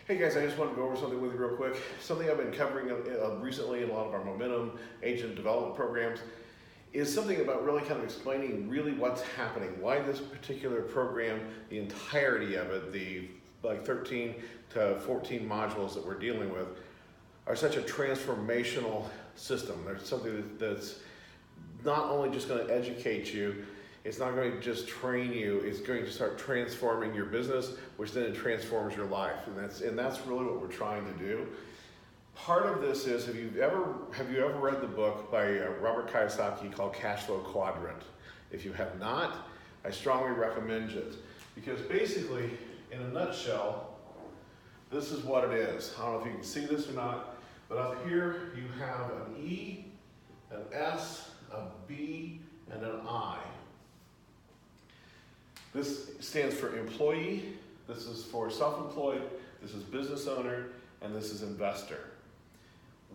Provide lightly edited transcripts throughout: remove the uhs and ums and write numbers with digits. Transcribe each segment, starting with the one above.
Hey guys, I just wanted to go over something with you real quick. Something I've been covering recently in a lot of our Momentum Agent Development programs is something about really kind of explaining really what's happening, why this particular program, the entirety of it, the like 13 to 14 modules that we're dealing with, are such a transformational system. There's something that's not only just going to educate you, it's not going to just train you, it's going to start transforming your business, which then transforms your life. And that's really what we're trying to do. Part of this is, have you ever read the book by Robert Kiyosaki called Cash Flow Quadrant? If you have not, I strongly recommend it. Because basically, in a nutshell, this is what it is. I don't know if you can see this or not, but up here you have an E, an S, a B, and an I. This stands for employee, this is for self-employed, this is business owner, and this is investor.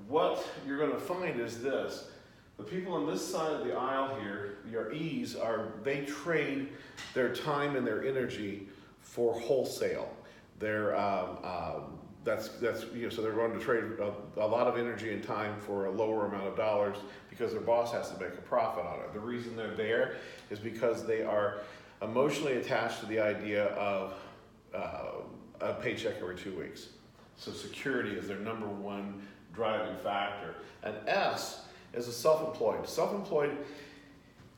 What you're going to find is this: the people on this side of the aisle here, your E's, they trade their time and their energy for wholesale. They're so they're going to trade a lot of energy and time for a lower amount of dollars because their boss has to make a profit on it. The reason they're there is because they are emotionally attached to the idea of a paycheck every 2 weeks. So security is their number one driving factor. And S is a self-employed. Self-employed,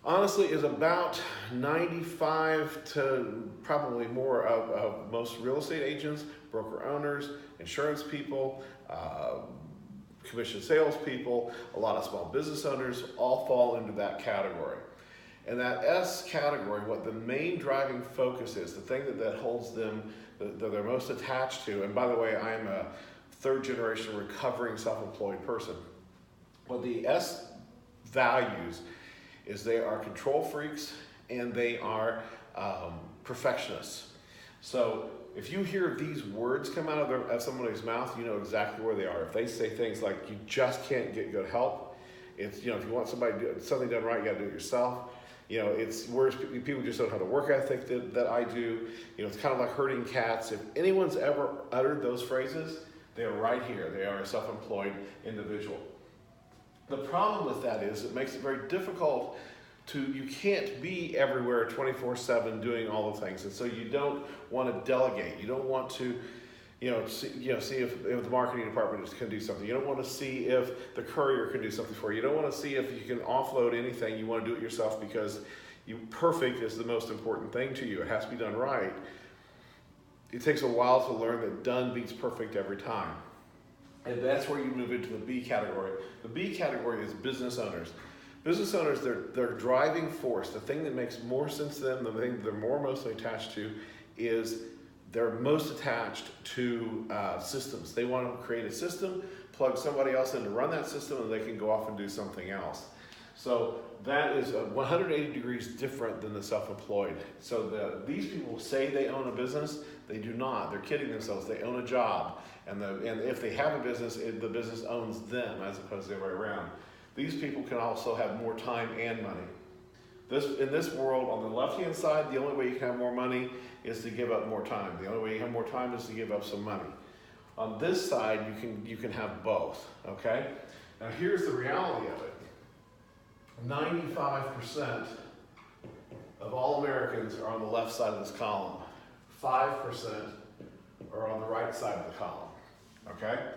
honestly, is about 95 to probably more of most real estate agents, broker owners, insurance people, commission sales people, a lot of small business owners all fall into that category. And that S category, what the main driving focus is, the thing that holds them, that they're most attached to, and by the way, I am a third generation recovering self-employed person. What the S values is they are control freaks and they are perfectionists. So if you hear these words come out of somebody's mouth, you know exactly where they are. If they say things like, you just can't get good help, it's, if you want something done right, you gotta do it yourself. It's whereas people just don't have the work ethic that I do. It's kind of like herding cats. If anyone's ever uttered those phrases, they are right here. They are a self-employed individual. The problem with that is it makes it very difficult you can't be everywhere 24/7 doing all the things. And so you don't want to delegate. You don't want to see if the marketing department can do something. You don't want to see if the courier can do something for you. You don't want to see if you can offload anything. You want to do it yourself because perfect is the most important thing to you. It has to be done right. It takes a while to learn that done beats perfect every time. And that's where you move into the B category. The B category is business owners. Business owners, their driving force, the thing that makes more sense to them, the thing they're mostly attached to is they're most attached to systems. They want to create a system, plug somebody else in to run that system, and they can go off and do something else. So that is 180 degrees different than the self-employed. So these people say they own a business, they do not. They're kidding themselves. They own a job, and if they have a business, the business owns them as opposed to the other way around. These people can also have more time and money. In this world, on the left-hand side, the only way you can have more money is to give up more time. The only way you have more time is to give up some money. On this side, you can have both, okay? Now here's the reality of it. 95% of all Americans are on the left side of this column. 5% are on the right side of the column, okay?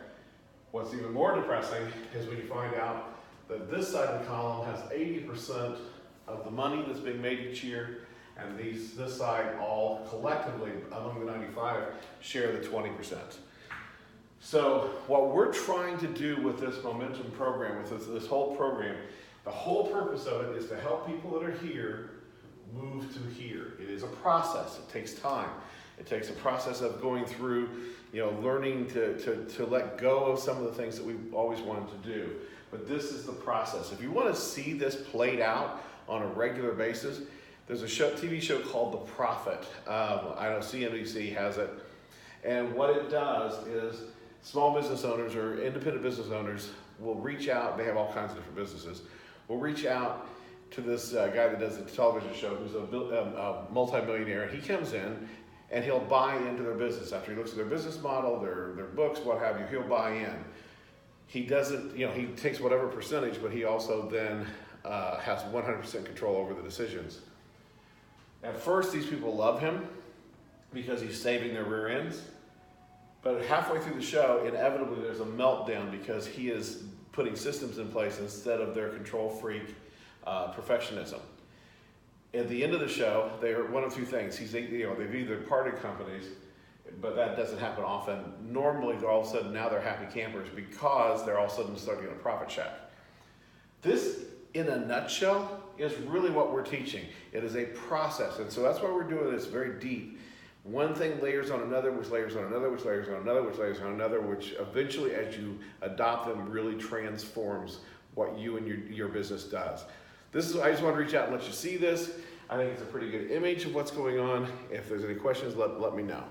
What's even more depressing is when you find out that this side of the column has 80% of the money that's being made each year, and this side all collectively, among the 95, share the 20%. So what we're trying to do with this momentum program, with this whole program, the whole purpose of it is to help people that are here move to here. It is a process. It takes time. It takes a process of going through, learning to let go of some of the things that we've always wanted to do. But this is the process. If you want to see this played out on a regular basis, there's a TV show called The Prophet. I know CNBC has it. And what it does is small business owners or independent business owners will reach out. They have all kinds of different businesses. Will reach out to this guy that does the television show who's a multimillionaire. And he comes in and he'll buy into their business. After he looks at their business model, their books, what have you, he'll buy in. He doesn't, he takes whatever percentage, but he also then has 100% control over the decisions. At first, these people love him because he's saving their rear ends. But halfway through the show, inevitably there's a meltdown because he is putting systems in place instead of their control freak perfectionism. At the end of the show, they are one of two things. They've either parted companies, but that doesn't happen often. Normally, they're all of a sudden now they're happy campers because they're all of a sudden starting to get a profit check. This, in a nutshell, is really what we're teaching. It is a process, and so that's why we're doing this very deep. One thing layers on another, which layers on another, which layers on another, which layers on another, which eventually, as you adopt them, really transforms what you and your business does. I just want to reach out and let you see this. I think it's a pretty good image of what's going on. If there's any questions, let me know.